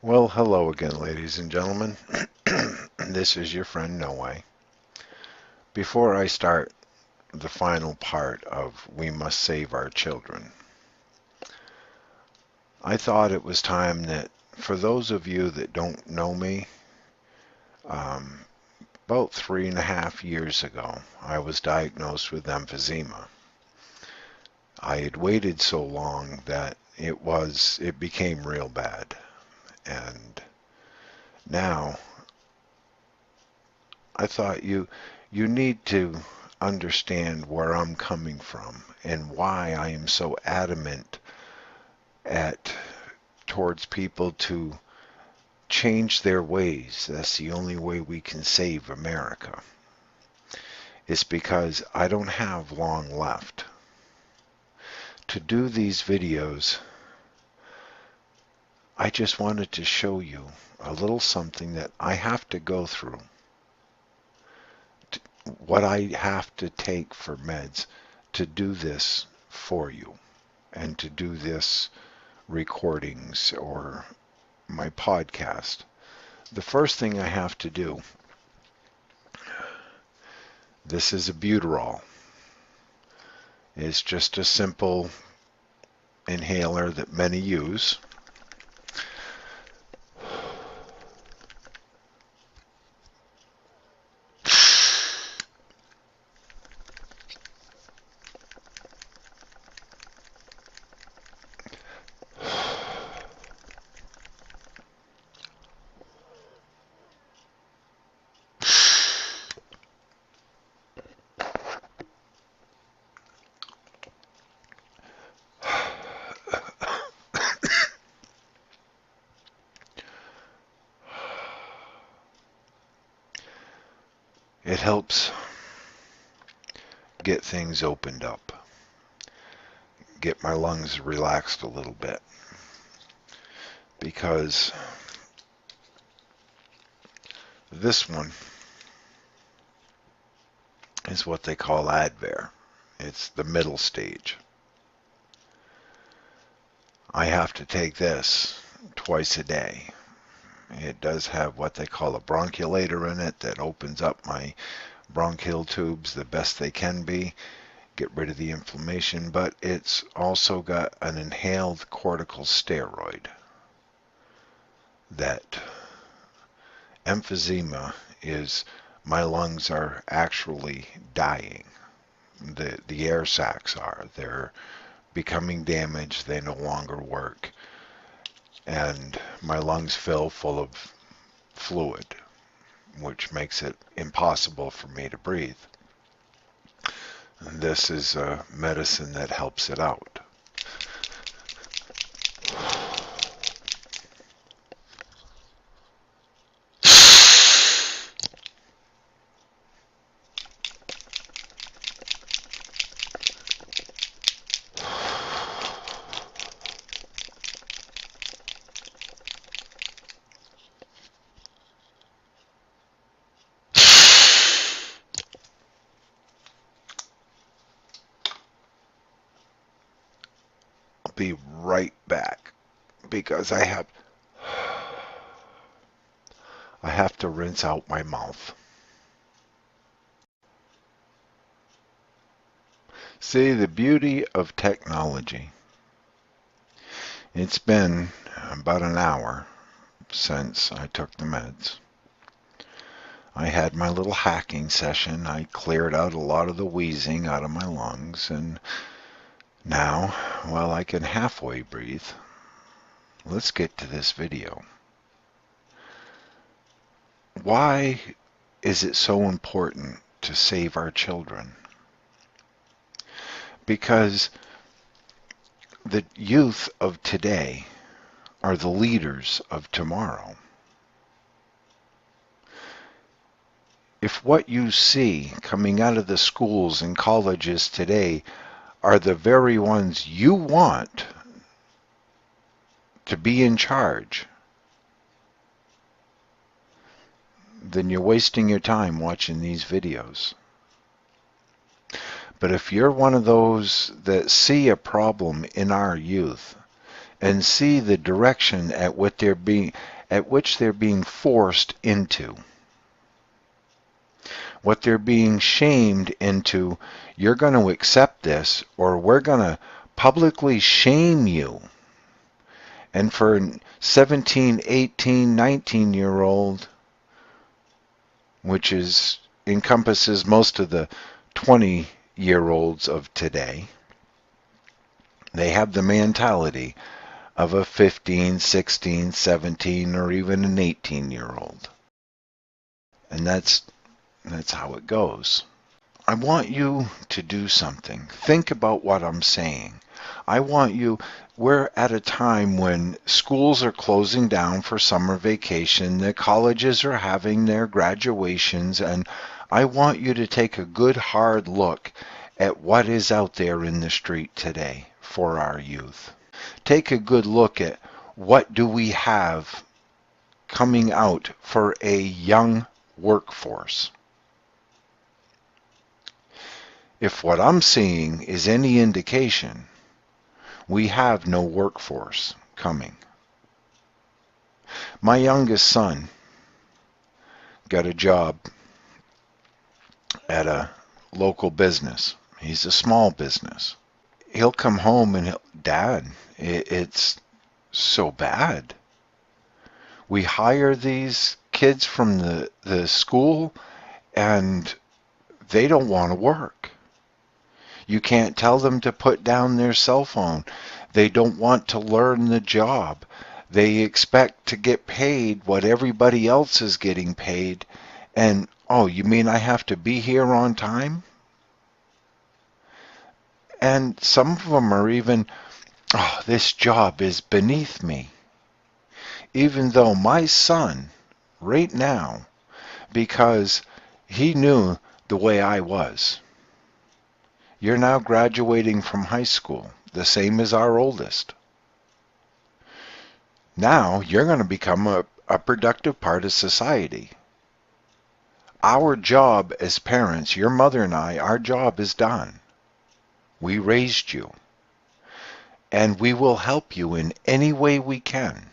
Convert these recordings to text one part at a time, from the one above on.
Well, hello again, ladies and gentlemen. This is your friend No Way. Before I start the final part of We Must Save Our Children, I thought it was time that, for those of you that don't know me, um, about 3.5 years ago, I was diagnosed with emphysema. I had waited so long that it became real bad. And now I thought you need to understand where I'm coming from and why I am so adamant at towards people to change their ways. That's the only way we can save America. It's because I don't have long left. To do these videos, I just wanted to show you a little something that I have to go through. What I have to take for meds to do this for you and to do this recordings or my podcast. The first thing I have to do, this is a Buterol. It's just a simple inhaler that many use. It helps get things opened up, get my lungs relaxed a little bit, because this one is what they call Advair. It's the middle stage. I have to take this twice a day. It does have what they call a bronchulator in it that opens up my bronchial tubes the best they can be, get rid of the inflammation, but it's also got an inhaled corticosteroid that emphysema is my lungs are actually dying. The air sacs are. They're becoming damaged. They no longer work. And my lungs fill full of fluid, which makes it impossible for me to breathe. And this is a medicine that helps it out. Be right back because I have to rinse out my mouth. See, the beauty of technology. It's been about an hour since I took the meds. I had my little hacking session. I cleared out a lot of the wheezing out of my lungs, and now, well, I can halfway breathe. Let's get to this video. Why is it so important to save our children? Because the youth of today are the leaders of tomorrow. If what you see coming out of the schools and colleges today are the very ones you want to be in charge, then you're wasting your time watching these videos. But if you're one of those that see a problem in our youth and see the direction at what they're being, at which they're being forced into. What they're being shamed into, you're going to accept this or we're going to publicly shame you. And for 17, 18, 19-year-old, which encompasses most of the 20-year-olds of today, they have the mentality of a 15, 16, 17, or even an 18-year-old. And that's how it goes. I want you to do something. Think about what I'm saying. We're at a time when schools are closing down for summer vacation, the colleges are having their graduations, and I want you to take a good hard look at what is out there in the street today for our youth. Take a good look at what do we have coming out for a young workforce. If what I'm seeing is any indication, we have no workforce coming. My youngest son got a job at a local business. He's a small business. He'll come home and Dad, it's so bad. We hire these kids from the school and they don't want to work. You can't tell them to put down their cell phone. They don't want to learn the job. They expect to get paid what everybody else is getting paid. And, oh, you mean I have to be here on time? And some of them are even, oh, this job is beneath me. Even though my son, right now, because he knew the way I was, you're now graduating from high school, the same as our oldest. Now you're going to become a productive part of society. Our job as parents, your mother and I, our job is done. We raised you. And we will help you in any way we can.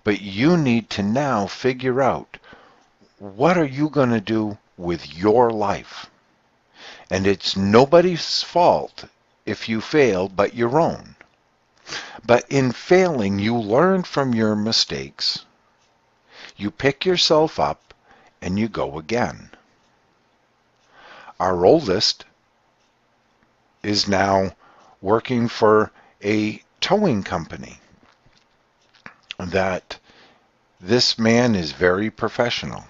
But you need to now figure out, what are you going to do with your life? And it's nobody's fault if you fail but your own. But in failing, you learn from your mistakes. You pick yourself up and you go again. Our oldest is now working for a towing company. That this man is very professional.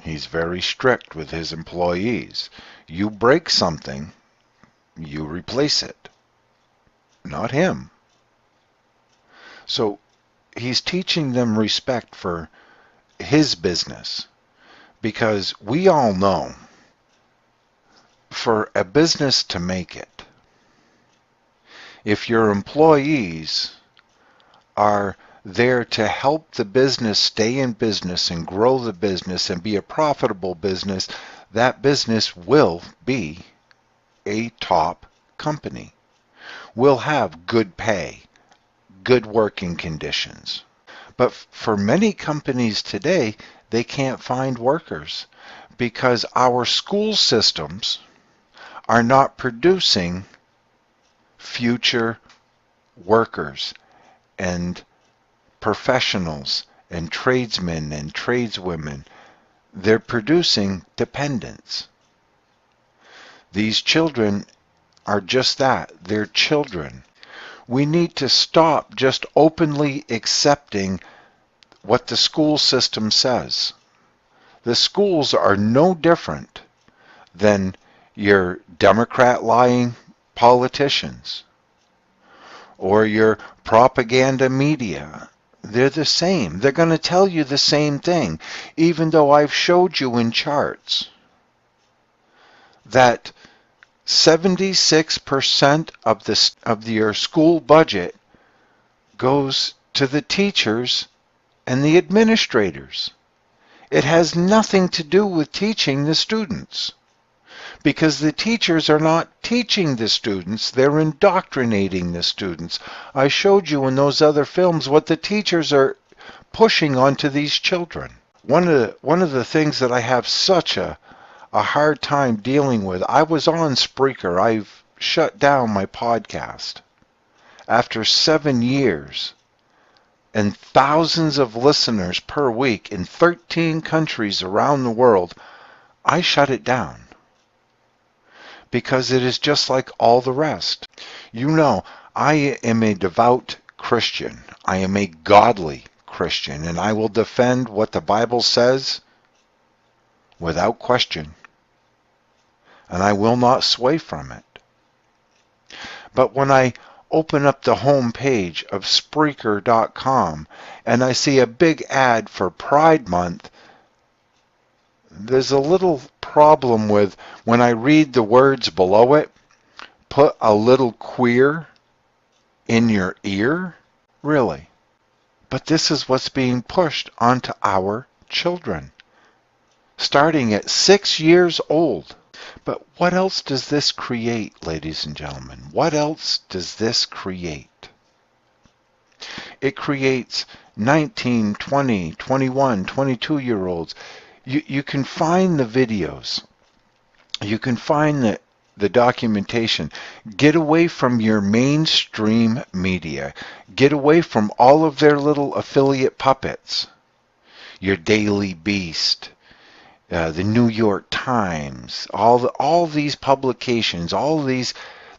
He's very strict with his employees. You break something, you replace it, not him. So he's teaching them respect for his business, because we all know for a business to make it, if your employees are there to help the business stay in business and grow the business and be a profitable business, that business will be a top company. Will have good pay, good working conditions. But for many companies today, they can't find workers because our school systems are not producing future workers and professionals and tradesmen and tradeswomen. They're producing dependents. These children are just that. They're children. We need to stop just openly accepting what the school system says. The schools are no different than your Democrat lying politicians or your propaganda media. They're the same. They're going to tell you the same thing, even though I've showed you in charts that 76% of your school budget goes to the teachers and the administrators. It has nothing to do with teaching the students, because the teachers are not teaching the students, they're indoctrinating the students. I showed you in those other films what the teachers are pushing onto these children. One of the things that I have such a hard time dealing with, I was on Spreaker. I've shut down my podcast. After 7 years and thousands of listeners per week in 13 countries around the world, I shut it down because it is just like all the rest. You know, I am a devout Christian. I am a godly Christian, and I will defend what the Bible says without question, and I will not sway from it. But when I open up the home page of Spreaker.com and I see a big ad for Pride Month, there's a little problem with when I read the words below it, put a little queer in your ear? Really? But this is what's being pushed onto our children, starting at 6 years old. But what else does this create, ladies and gentlemen? What else does this create? It creates 19, 20, 21, 22-year-olds. You can find the videos. You can find the documentation. Get away from your mainstream media. Get away from all of their little affiliate puppets. Your Daily Beast, the New York Times, all these publications, the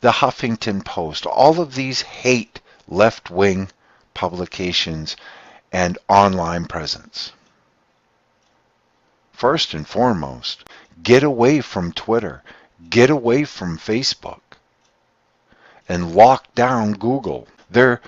Huffington Post, all of these hate left-wing publications and online presence. First and foremost, get away from Twitter, get away from Facebook, and lock down Google. They're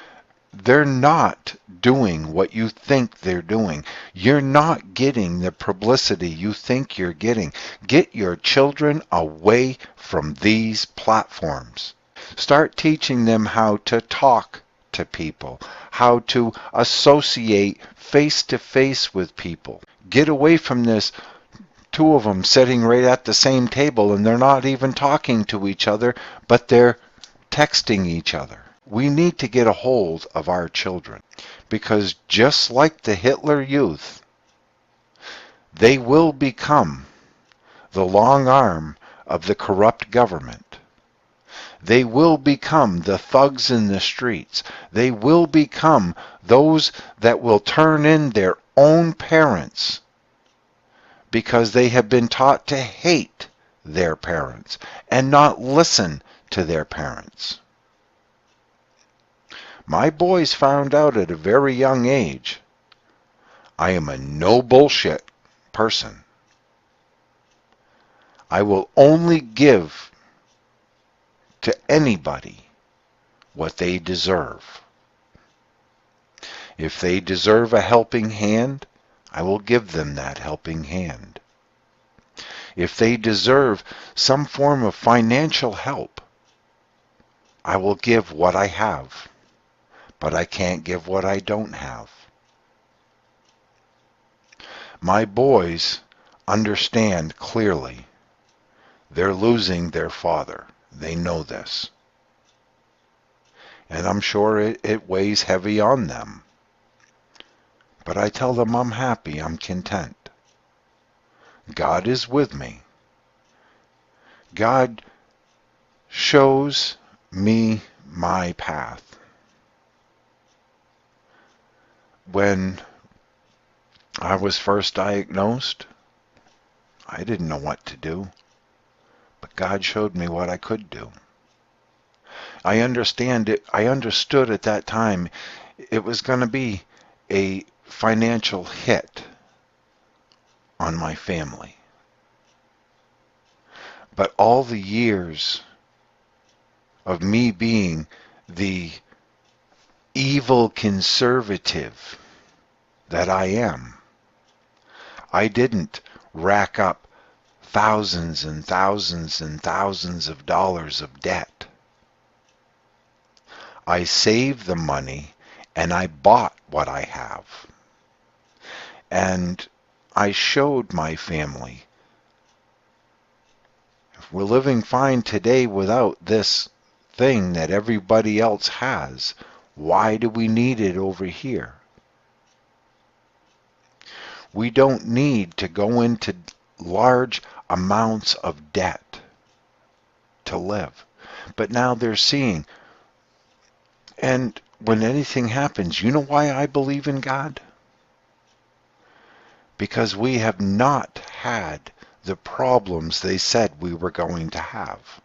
not doing what you think they're doing. You're not getting the publicity you think you're getting. Get your children away from these platforms. Start teaching them how to talk to people, how to associate face-to-face with people. Get away from this, two of them sitting right at the same table and they're not even talking to each other, but they're texting each other. We need to get a hold of our children, because just like the Hitler Youth, they will become the long arm of the corrupt government. They will become the thugs in the streets. They will become those that will turn in their own parents because they have been taught to hate their parents and not listen to their parents. My boys found out at a very young age I am a no bullshit person. I will only give to anybody what they deserve. If they deserve a helping hand, I will give them that helping hand. If they deserve some form of financial help, I will give what I have, but I can't give what I don't have. My boys understand clearly they're losing their father. They know this. And I'm sure it weighs heavy on them. But I tell them I'm happy, I'm content. God is with me. God shows me my path. When I was first diagnosed, I didn't know what to do. But God showed me what I could do. I understood at that time it was going to be a financial hit on my family. But all the years of me being the evil conservative that I am, I didn't rack up thousands and thousands and thousands of dollars of debt. I saved the money and I bought what I have. And I showed my family, if we're living fine today without this thing that everybody else has, why do we need it over here? We don't need to go into large amounts of debt to live. But now they're seeing, and when anything happens, you know why I believe in God? Because we have not had the problems they said we were going to have.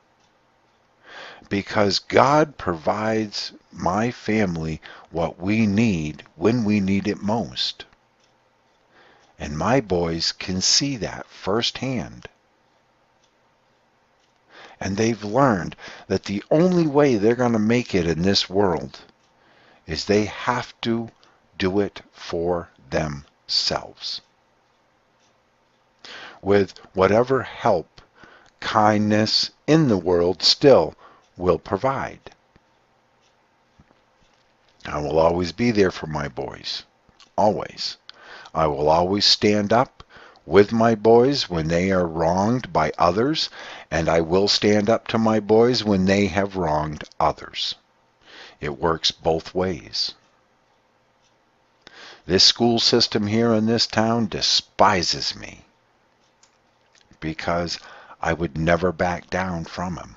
Because God provides my family what we need when we need it most. And my boys can see that firsthand. And they've learned that the only way they're going to make it in this world is they have to do it for themselves. With whatever help, kindness in the world still will provide. I will always be there for my boys. Always. I will always stand up with my boys when they are wronged by others, and I will stand up to my boys when they have wronged others. It works both ways. This school system here in this town despises me because I would never back down from them.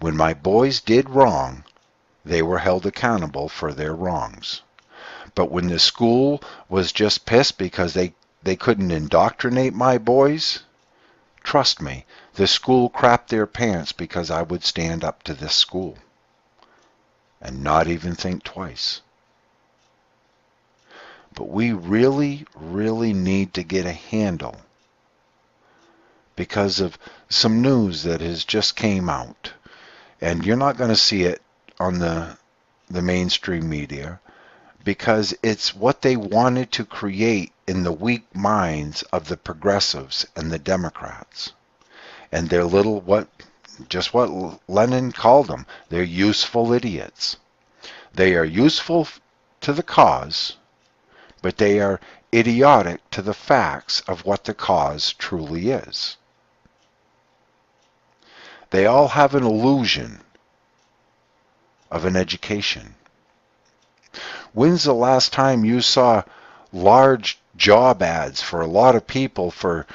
When my boys did wrong, they were held accountable for their wrongs. But when the school was just pissed because they couldn't indoctrinate my boys, trust me, the school crapped their pants because I would stand up to this school and not even think twice. But we really, really need to get a handle because of some news that has just came out. And you're not going to see it on the mainstream media because it's what they wanted to create in the weak minds of the progressives and the Democrats. And they're just what Lenin called them. They're useful idiots. They are useful to the cause, but they are idiotic to the facts of what the cause truly is. They all have an illusion of an education. When's the last time you saw large job ads for a lot of people for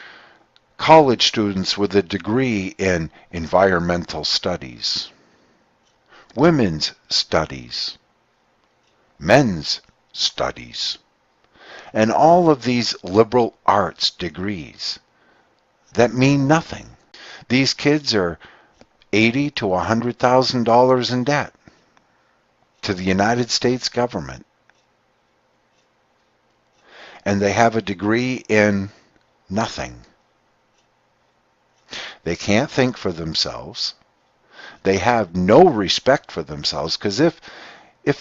college students with a degree in environmental studies, women's studies, men's studies, and all of these liberal arts degrees that mean nothing? These kids are $80,000 to $100,000 in debt to the United States government. And they have a degree in nothing. They can't think for themselves. They have no respect for themselves, because if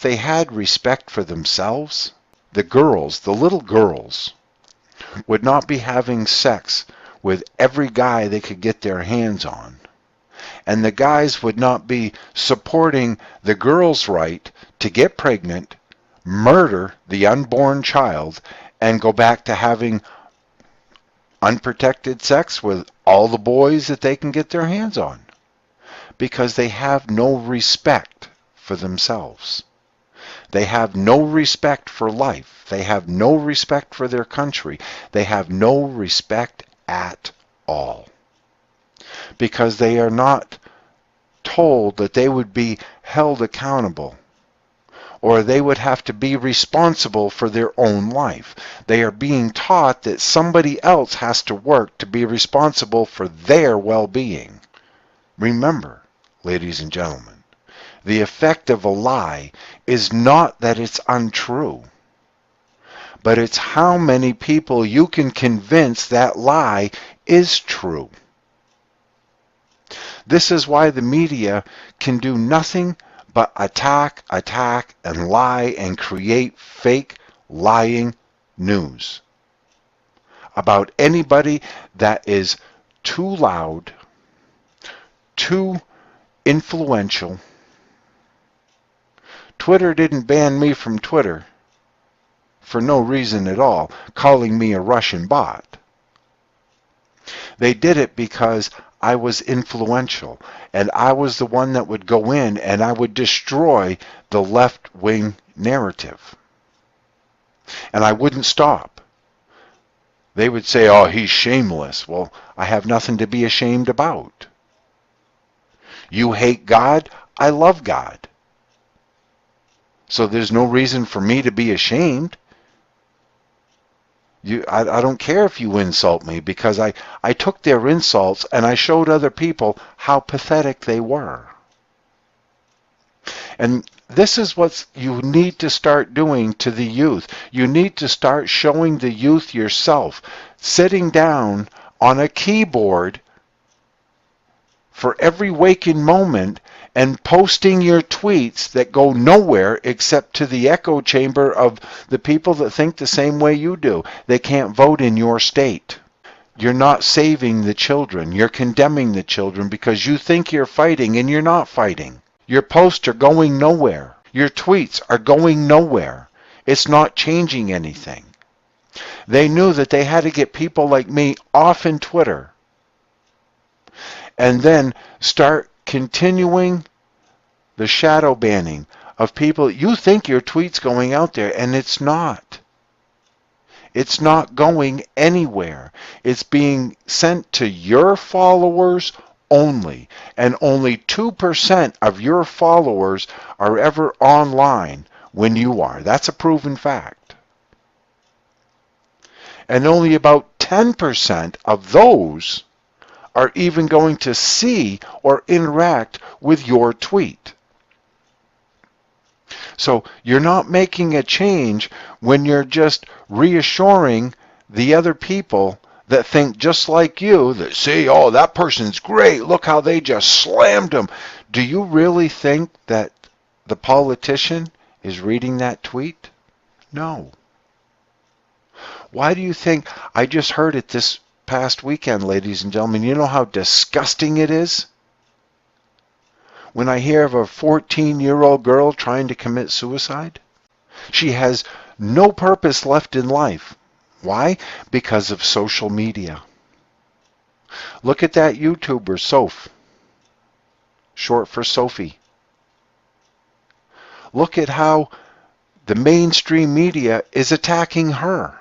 they had respect for themselves, the little girls, would not be having sex with every guy they could get their hands on. And the guys would not be supporting the girl's right to get pregnant, murder the unborn child, and go back to having unprotected sex with all the boys that they can get their hands on. Because they have no respect for themselves. They have no respect for life. They have no respect for their country. They have no respect at all. Because they are not told that they would be held accountable, or they would have to be responsible for their own life. They are being taught that somebody else has to work to be responsible for their well-being. Remember, ladies and gentlemen, the effect of a lie is not that it's untrue, but it's how many people you can convince that lie is true. This is why the media can do nothing but attack, and lie and create fake, lying news about anybody that is too loud, too influential. Twitter didn't ban me from Twitter for no reason at all, calling me a Russian bot. They did it because I was influential, and I was the one that would go in and I would destroy the left-wing narrative. And I wouldn't stop, They would say, oh, he's shameless. Well, I have nothing to be ashamed about. You hate God, I love God. So there's no reason for me to be ashamed. I don't care if you insult me, because I took their insults and I showed other people how pathetic they were. And this is what you need to start doing to the youth. You need to start showing the youth yourself, sitting down on a keyboard for every waking moment and posting your tweets that go nowhere except to the echo chamber of the people that think the same way you do. They can't vote in your state. You're not saving the children. You're condemning the children because you think you're fighting and you're not fighting. Your posts are going nowhere. Your tweets are going nowhere. It's not changing anything. They knew that they had to get people like me off in Twitter and then start continuing the shadow banning of people. You think your tweet's going out there, and it's not. It's not going anywhere. It's being sent to your followers only, and only 2% of your followers are ever online when you are. That's a proven fact. And only about 10% of those are even going to see or interact with your tweet. So you're not making a change when you're just reassuring the other people that think just like you, that say, oh, that person's great, look how they just slammed him. Do you really think that the politician is reading that tweet? No. Why do you think? I just heard it this past weekend, ladies and gentlemen. You know how disgusting it is when I hear of a 14-year-old girl trying to commit suicide? She has no purpose left in life. Why? Because of social media. Look at that YouTuber, Soph, short for Sophie. Look at how the mainstream media is attacking her.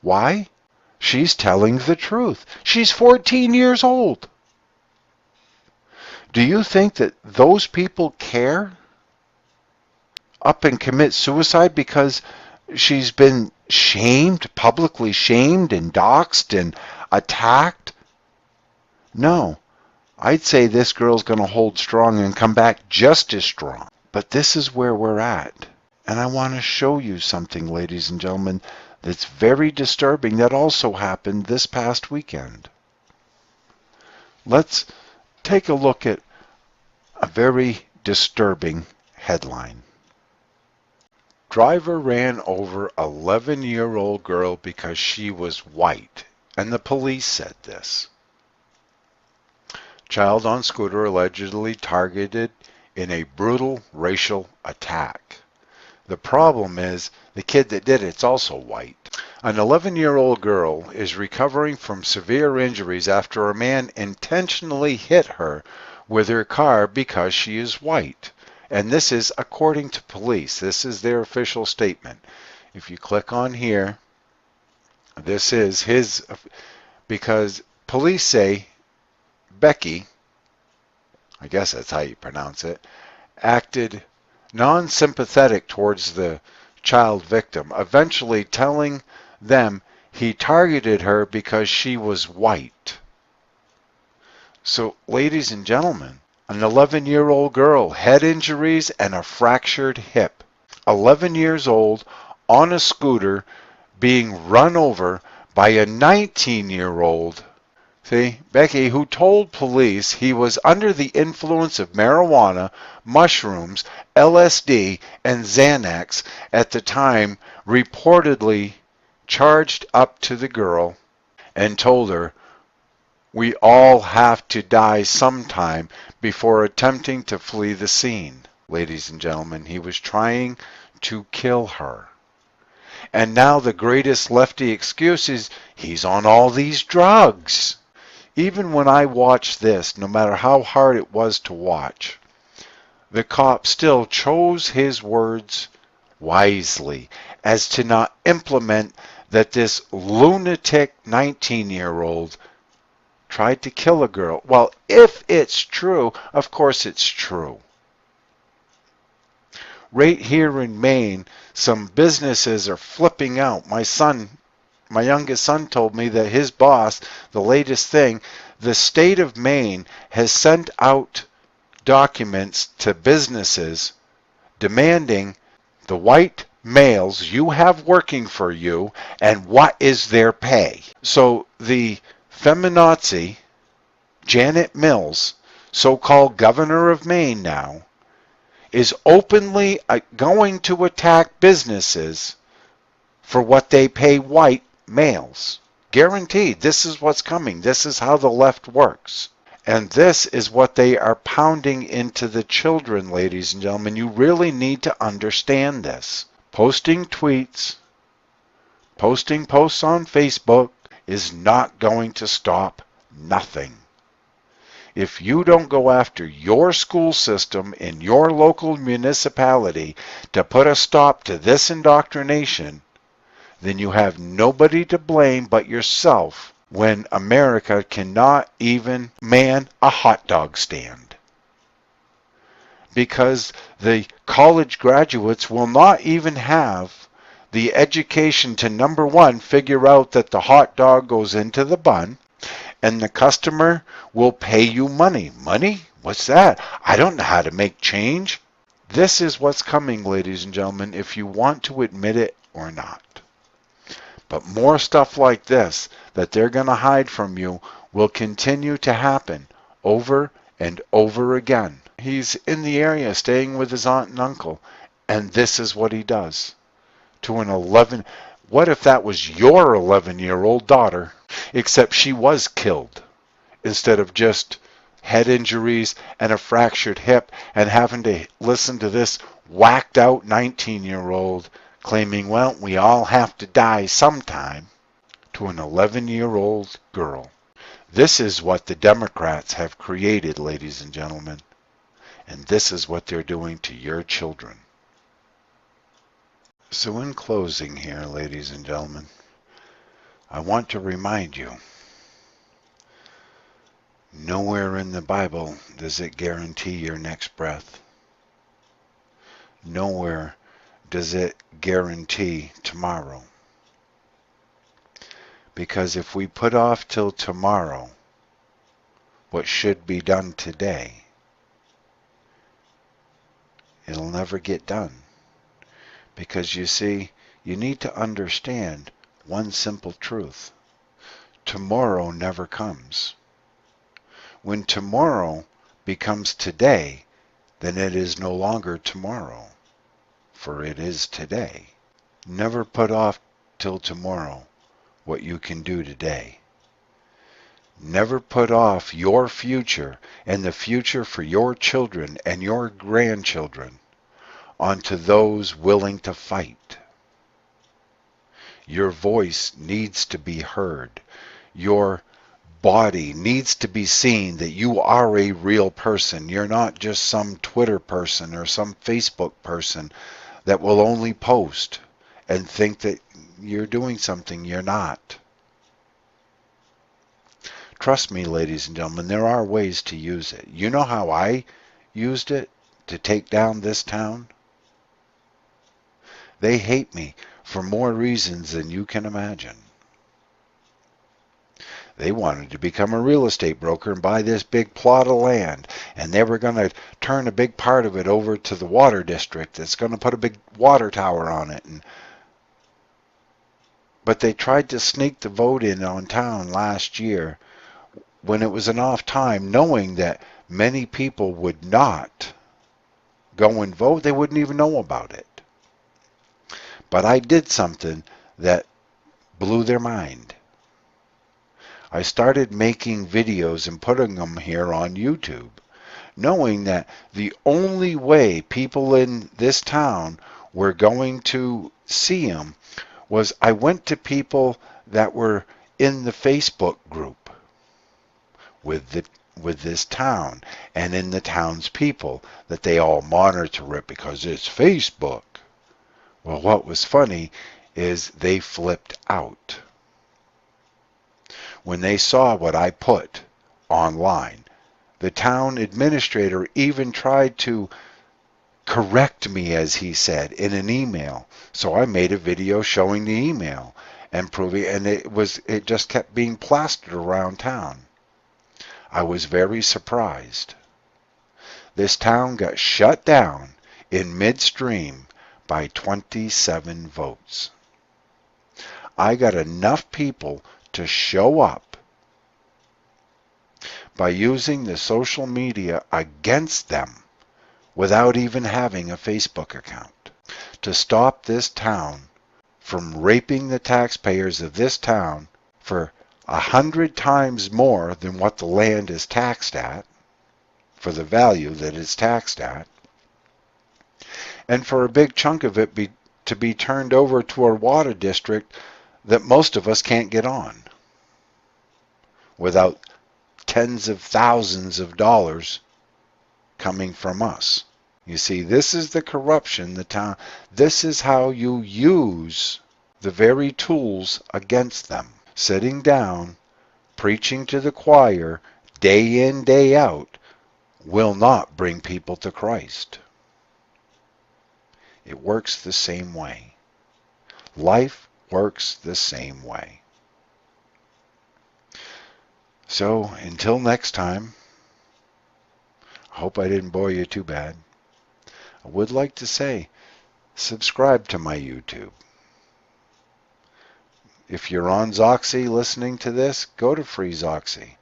Why? She's telling the truth. She's 14 years old. Do you think that those people care? Up and commit suicide because she's been shamed, publicly shamed and doxxed and attacked? No. I'd say this girl's going to hold strong and come back just as strong. But this is where we're at. And I want to show you something, ladies and gentlemen, that's very disturbing that also happened this past weekend. Let's take a look at a very disturbing headline. Driver ran over 11-year-old girl because she was white, and the police said this. Child on scooter allegedly targeted in a brutal racial attack. The problem is the kid that did it's also white. An 11-year-old girl is recovering from severe injuries after a man intentionally hit her with her car because she is white. And this is according to police. This is their official statement. If you click on here, this is his, because police say Becky, I guess that's how you pronounce it, acted non-sympathetic towards the child victim, eventually telling them he targeted her because she was white. So, ladies and gentlemen, an 11-year-old girl, head injuries and a fractured hip. 11 years old, on a scooter, being run over by a 19-year-old. See, Becky, who told police he was under the influence of marijuana, mushrooms, LSD, and Xanax at the time, reportedly charged up to the girl and told her, "We all have to die sometime," before attempting to flee the scene. Ladies and gentlemen, he was trying to kill her. And now the greatest lefty excuse is he's on all these drugs. Even when I watched this, no matter how hard it was to watch, the cop still chose his words wisely as to not implement that this lunatic 19-year-old tried to kill a girl. Well, if it's true, of course it's true. Right here in Maine, some businesses are flipping out. My youngest son told me that his boss, the latest thing, the state of Maine has sent out documents to businesses demanding the white males you have working for you and what is their pay. So the feminazi, Janet Mills, so-called governor of Maine now, is openly going to attack businesses for what they pay white males. Guaranteed, this is what's coming. This is how the left works. And this is what they are pounding into the children, ladies and gentlemen. You really need to understand this. Posting tweets, posting posts on Facebook is not going to stop nothing. If you don't go after your school system in your local municipality to put a stop to this indoctrination, then you have nobody to blame but yourself when America cannot even man a hot dog stand. Because the college graduates will not even have the education to, number one, figure out that the hot dog goes into the bun, and the customer will pay you money. Money? What's that? I don't know how to make change. This is what's coming, ladies and gentlemen, if you want to admit it or not. But more stuff like this that they're going to hide from you will continue to happen over and over again. He's in the area staying with his aunt and uncle, and this is what he does to an 11. What if that was your 11-year-old daughter, except she was killed instead of just head injuries and a fractured hip and having to listen to this whacked out 19-year-old claiming, well, we all have to die sometime, to an 11-year-old girl. This is what the Democrats have created, ladies and gentlemen, and this is what they're doing to your children. So in closing here, ladies and gentlemen, I want to remind you, nowhere in the Bible does it guarantee your next breath. Nowhere does it guarantee tomorrow. Because if we put off till tomorrow what should be done today, it'll never get done. Because you see, you need to understand one simple truth. Tomorrow never comes. When tomorrow becomes today, then it is no longer tomorrow, for it is today. Never put off till tomorrow what you can do today. Never put off your future and the future for your children and your grandchildren onto those willing to fight. Your voice needs to be heard. Your body needs to be seen that you are a real person. You're not just some Twitter person or some Facebook person that will only post and think that you're doing something you're not. Trust me, ladies and gentlemen, there are ways to use it. You know how I used it to take down this town? They hate me for more reasons than you can imagine. They wanted to become a real estate broker and buy this big plot of land, and they were going to turn a big part of it over to the water district that's going to put a big water tower on it. But they tried to sneak the vote in on town last year when it was an off time, knowing that many people would not go and vote. They wouldn't even know about it. But I did something that blew their mind. I started making videos and putting them here on YouTube, knowing that the only way people in this town were going to see them was I went to people that were in the Facebook group with this town and in the town's people, that they all monitor it because it's Facebook. Well, what was funny is they flipped out when they saw what I put online. The town administrator even tried to correct me, as he said, in an email. So I made a video showing the email and proving, and it just kept being plastered around town. I was very surprised. This town got shut down in midstream by 27 votes. I got enough people to show up by using the social media against them without even having a Facebook account to stop this town from raping the taxpayers of this town for 100 times more than what the land is taxed at, for the value that it's taxed at, and for a big chunk of it to be turned over to our water district that most of us can't get on without tens of thousands of dollars coming from us. You see, this is the corruption, the town. This is how you use the very tools against them. Sitting down, preaching to the choir, day in, day out, will not bring people to Christ. It works the same way. Life works the same way. So, until next time, I hope I didn't bore you too bad. I would like to say, subscribe to my YouTube. If you're on Zoxy listening to this, go to Free Zoxy.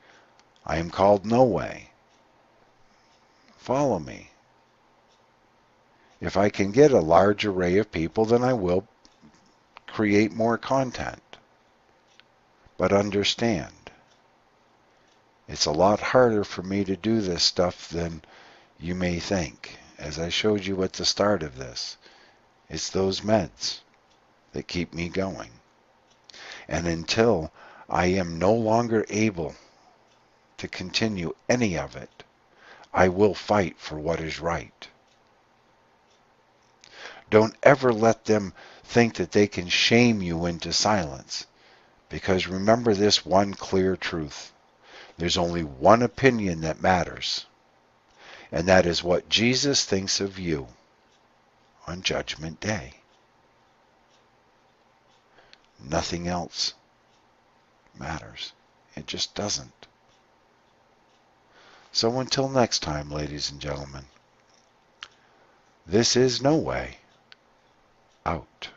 I am called No Way. Follow me. If I can get a large array of people, then I will create more content. But understand, it's a lot harder for me to do this stuff than you may think. As I showed you at the start of this, it's those meds that keep me going. And until I am no longer able to continue any of it, I will fight for what is right. Don't ever let them think that they can shame you into silence, because remember this one clear truth. There's only one opinion that matters, and that is what Jesus thinks of you on Judgment Day. Nothing else matters. It just doesn't. So until next time, ladies and gentlemen, this is No Way Out.